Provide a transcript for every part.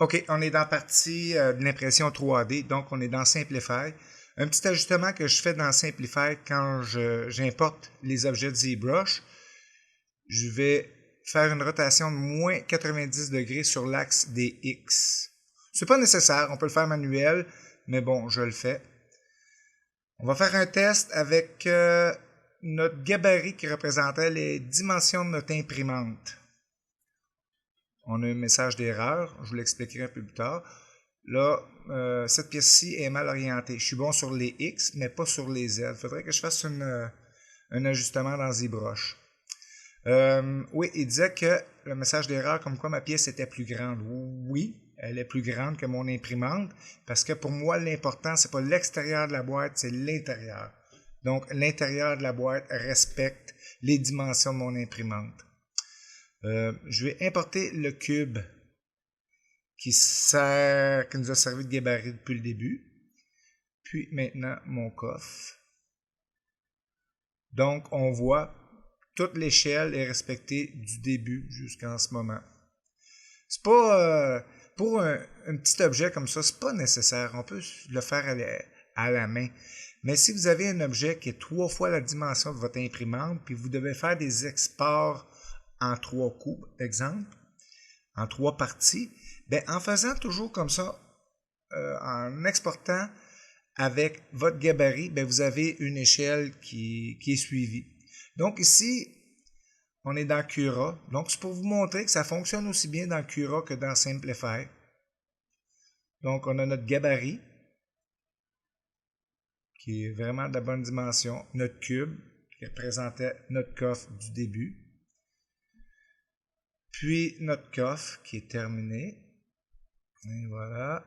OK, on est dans la partie de l'impression 3D, donc on est dans Simplify. Un petit ajustement que je fais dans Simplify quand j'importe les objets de ZBrush, je vais faire une rotation de moins 90 degrés sur l'axe des X. C'est pas nécessaire, on peut le faire manuel, mais bon, je le fais. On va faire un test avec notre gabarit qui représentait les dimensions de notre imprimante. On a un message d'erreur, je vous l'expliquerai un peu plus tard. Là, cette pièce-ci est mal orientée. Je suis bon sur les X, mais pas sur les Z. Il faudrait que je fasse un ajustement dans ZBrush. Oui, il disait que le message d'erreur, comme quoi ma pièce était plus grande. Oui, elle est plus grande que mon imprimante, parce que pour moi, l'important, c'est pas l'extérieur de la boîte, c'est l'intérieur. Donc, l'intérieur de la boîte respecte les dimensions de mon imprimante. Je vais importer le cube qui nous a servi de gabarit depuis le début. Puis maintenant, mon coffre. Donc, on voit toute l'échelle est respectée du début jusqu'en ce moment. C'est pas pour un petit objet comme ça, c'est pas nécessaire. On peut le faire à la main. Mais si vous avez un objet qui est 3 fois la dimension de votre imprimante, puis vous devez faire des exports en 3 coups, exemple, en 3 parties, bien, en faisant toujours comme ça, en exportant avec votre gabarit, bien, vous avez une échelle qui est suivie. Donc ici, on est dans Cura. Donc c'est pour vous montrer que ça fonctionne aussi bien dans Cura que dans Simplify. Donc on a notre gabarit, qui est vraiment de la bonne dimension, notre cube, qui représentait notre coffre du début, puis notre coffre, qui est terminé. Et voilà.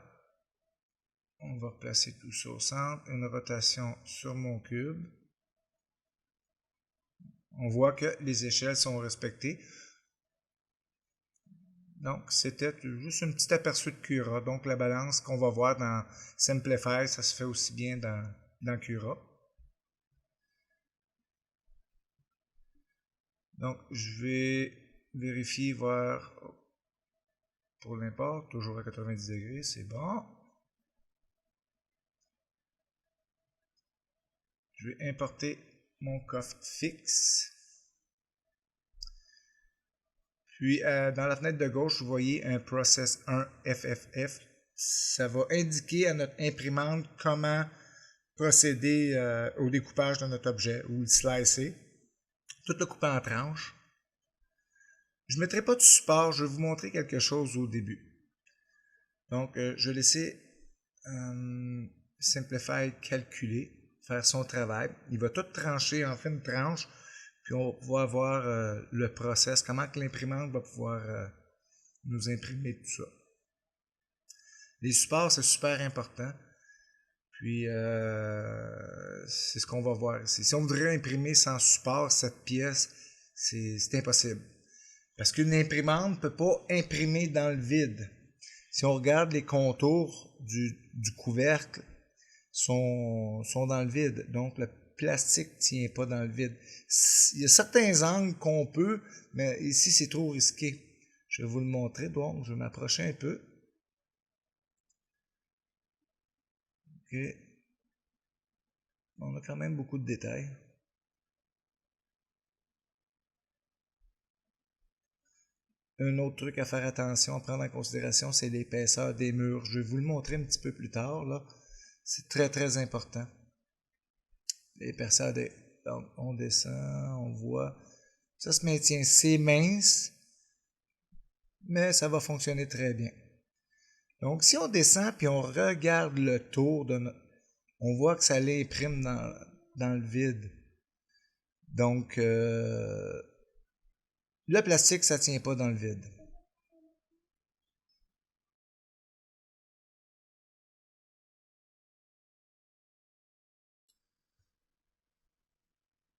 On va replacer tout ça au centre, une rotation sur mon cube. On voit que les échelles sont respectées. Donc, c'était juste un petit aperçu de Cura. Donc, la balance qu'on va voir dans Simplify, ça se fait aussi bien dans Cura. Donc, je vais vérifier, voir pour l'import, toujours à 90 degrés, c'est bon. Je vais importer mon coffre fixe. Puis, dans la fenêtre de gauche, vous voyez un Process 1 FFF. Ça va indiquer à notre imprimante comment procéder au découpage de notre objet ou le slicer. Tout le couper en tranches. Je ne mettrai pas de support, je vais vous montrer quelque chose au début. Donc, je vais laisser Simplify calculer, faire son travail. Il va tout trancher en fines tranches, puis on va pouvoir voir le process, comment que l'imprimante va pouvoir nous imprimer tout ça. Les supports, c'est super important. Puis, c'est ce qu'on va voir ici. Si on voudrait imprimer sans support cette pièce, c'est impossible. Parce qu'une imprimante ne peut pas imprimer dans le vide. Si on regarde les contours du couvercle, sont dans le vide. Donc, le plastique ne tient pas dans le vide. Il y a certains angles qu'on peut, mais ici, c'est trop risqué. Je vais vous le montrer. Donc, je vais m'approcher un peu. OK. On a quand même beaucoup de détails. Un autre truc à faire attention, à prendre en considération, c'est l'épaisseur des murs. Je vais vous le montrer un petit peu plus tard, là. C'est très, très important. L'épaisseur des... Donc, on descend, on voit. Ça se maintient. C'est mince, mais ça va fonctionner très bien. Donc, si on descend puis on regarde le tour de notre... On voit que ça l'imprime dans le vide. Donc, le plastique, ça ne tient pas dans le vide.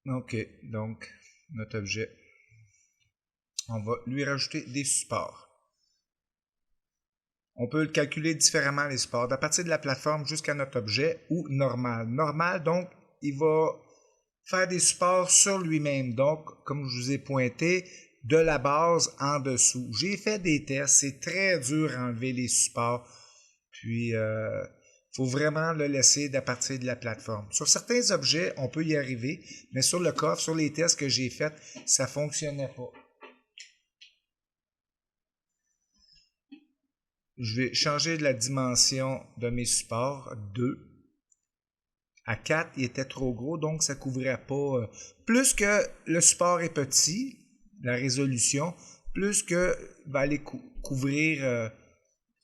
OK, donc, notre objet, on va lui rajouter des supports. On peut le calculer différemment, les supports, à partir de la plateforme jusqu'à notre objet ou normal. Normal, donc, il va faire des supports sur lui-même. Donc, comme je vous ai pointé, de la base en dessous. J'ai fait des tests, c'est très dur à enlever les supports. Puis, faut vraiment le laisser à partir de la plateforme. Sur certains objets, on peut y arriver, mais sur le coffre, sur les tests que j'ai faits, ça ne fonctionnait pas. Je vais changer la dimension de mes supports 2. À 4, il était trop gros, donc ça ne couvrait pas. Plus que le support est petit, la résolution, plus que va aller couvrir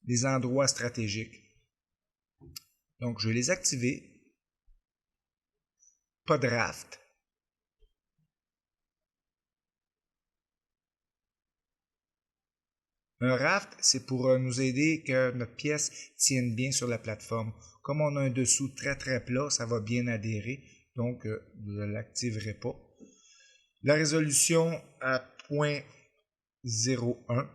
les endroits stratégiques. Donc, je vais les activer. Pas de raft. Un raft, c'est pour nous aider que notre pièce tienne bien sur la plateforme. Comme on a un dessous très très plat, ça va bien adhérer. Donc, je ne l'activerai pas. La résolution à 0.01.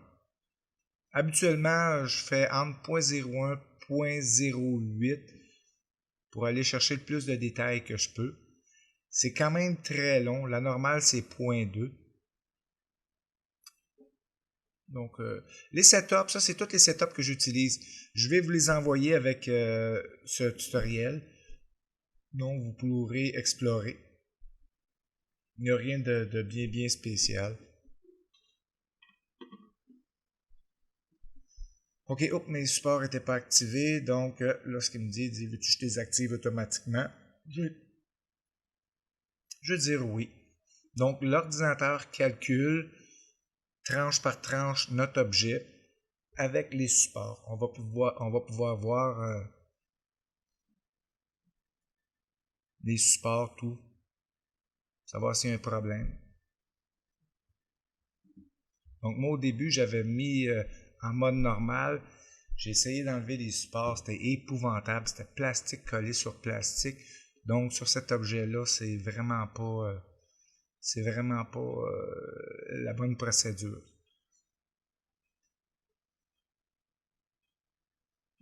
Habituellement, je fais entre 0.01 et 0.08 pour aller chercher le plus de détails que je peux. C'est quand même très long. La normale, c'est 0.2. Donc, les setups, ça, c'est tous les setups que j'utilise. Je vais vous les envoyer avec ce tutoriel. Donc, vous pourrez explorer. Il n'y a rien de bien spécial. OK, mes supports n'étaient pas activés. Donc, là, ce qu'il me dit, veux-tu que je les active automatiquement? Je vais dire oui. Donc, l'ordinateur calcule tranche par tranche notre objet avec les supports. On va pouvoir voir les supports, tout. Savoir s'il y a un problème. Donc, moi, au début, j'avais mis en mode normal. J'ai essayé d'enlever les supports. C'était épouvantable. C'était plastique collé sur plastique. Donc, sur cet objet-là, c'est vraiment pas la bonne procédure.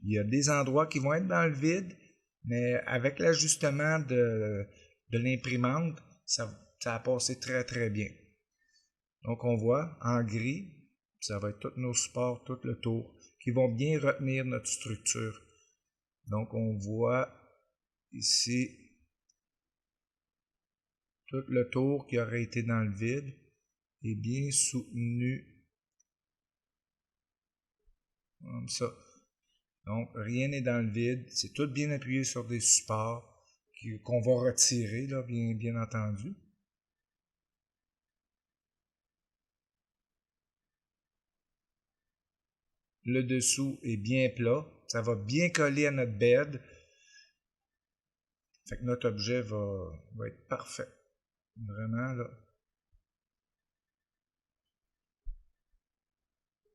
Il y a des endroits qui vont être dans le vide, mais avec l'ajustement de l'imprimante, ça a passé très très bien. Donc on voit en gris, ça va être tous nos supports, tout le tour, qui vont bien retenir notre structure. Donc on voit ici tout le tour qui aurait été dans le vide est bien soutenu comme ça. Donc rien n'est dans le vide, c'est tout bien appuyé sur des supports qu'on va retirer, là, bien entendu. Le dessous est bien plat, ça va bien coller à notre bed. Fait que notre objet va être parfait. Vraiment, là.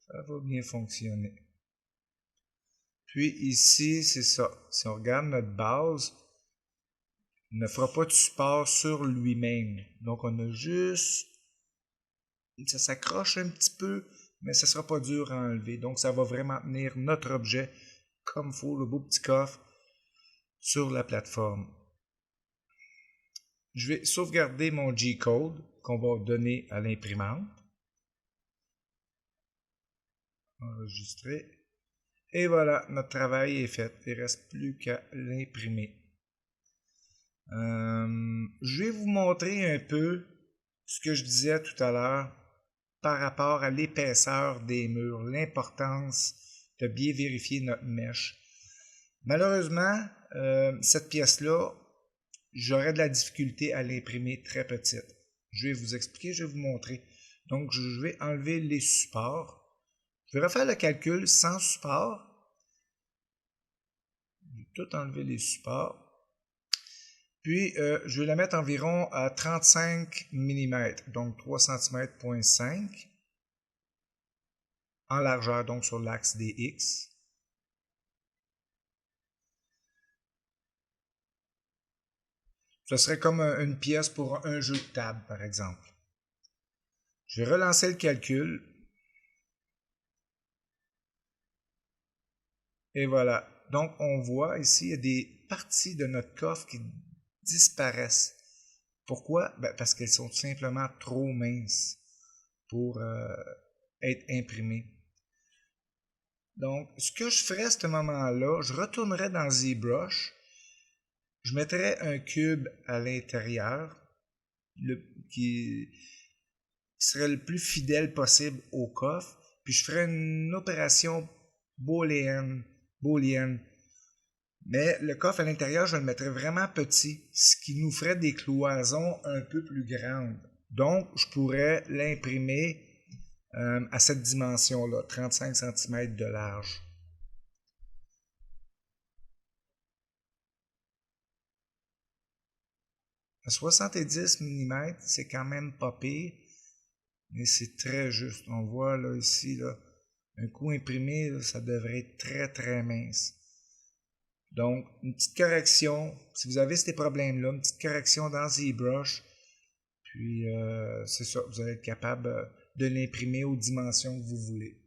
Ça va bien fonctionner. Puis ici, c'est ça. Si on regarde notre base, il ne fera pas de support sur lui-même. Donc on a juste... Ça s'accroche un petit peu, mais ça ne sera pas dur à enlever. Donc ça va vraiment tenir notre objet comme il faut, le beau petit coffre, sur la plateforme. Je vais sauvegarder mon G-code qu'on va donner à l'imprimante. Enregistrer. Et voilà, notre travail est fait. Il ne reste plus qu'à l'imprimer. Je vais vous montrer un peu ce que je disais tout à l'heure par rapport à l'épaisseur des murs, l'importance de bien vérifier notre mèche. Malheureusement, cette pièce-là, j'aurais de la difficulté à l'imprimer très petite. Je vais vous expliquer, je vais vous montrer. Donc, je vais enlever les supports. Je vais refaire le calcul sans support. Je vais tout enlever les supports. Puis, je vais la mettre environ à 35 mm, donc 3 cm,5 cm en largeur, donc sur l'axe des X. Ce serait comme une pièce pour un jeu de table, par exemple. Je vais relancer le calcul. Et voilà. Donc, on voit ici, il y a des parties de notre coffre qui disparaissent. Pourquoi? Parce qu'elles sont tout simplement trop minces. pour être imprimé. Donc, ce que je ferais à ce moment-là, je retournerais dans ZBrush, je mettrais un cube à l'intérieur qui serait le plus fidèle possible au coffre, puis je ferais une opération booléenne. Mais le coffre à l'intérieur, je le mettrais vraiment petit, ce qui nous ferait des cloisons un peu plus grandes. Donc, je pourrais l'imprimer à cette dimension-là, 35 cm de large. À 70 mm, c'est quand même pas pire, mais c'est très juste. On voit là ici, là, un coup imprimé, là, ça devrait être très très mince. Donc, une petite correction, si vous avez ces problèmes-là, une petite correction dans ZBrush, puis c'est ça, vous allez être capable de l'imprimer aux dimensions que vous voulez.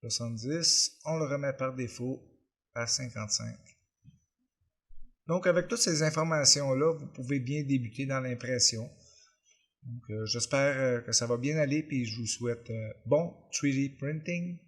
70, on le remet par défaut à 55. Donc, avec toutes ces informations-là, vous pouvez bien débuter dans l'impression. Donc, j'espère que ça va bien aller, puis je vous souhaite bon 3D printing.